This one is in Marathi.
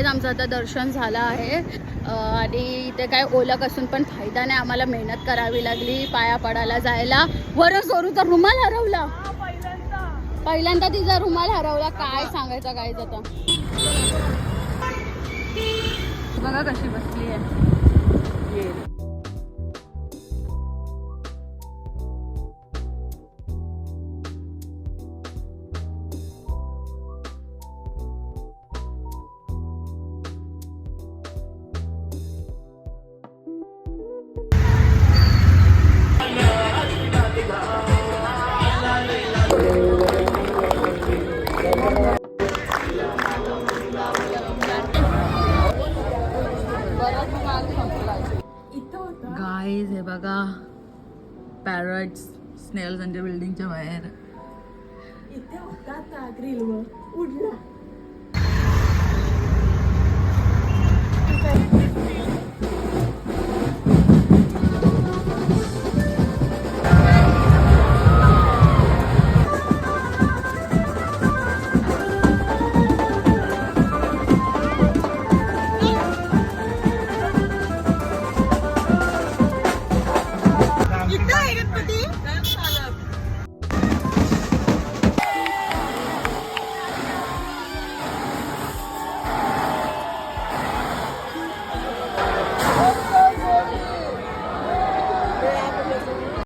आमचं आता दर्शन झालं आहे आणि इथे काय ओळख असून पण फायदा नाही, आम्हाला मेहनत करावी लागली पाया पडायला जायला. वरच सोरूचा रुमाल हरवला, पहिल्यांदा तिचा रुमाल हरवला. काय सांगायचं काय आता. बघा कशी बसली आहे. गाईज हे बघा, पॅरट्स स्नेल्स यांच्या बिल्डिंगच्या बाहेर इथे होतात ना ग्रिलवर उडला.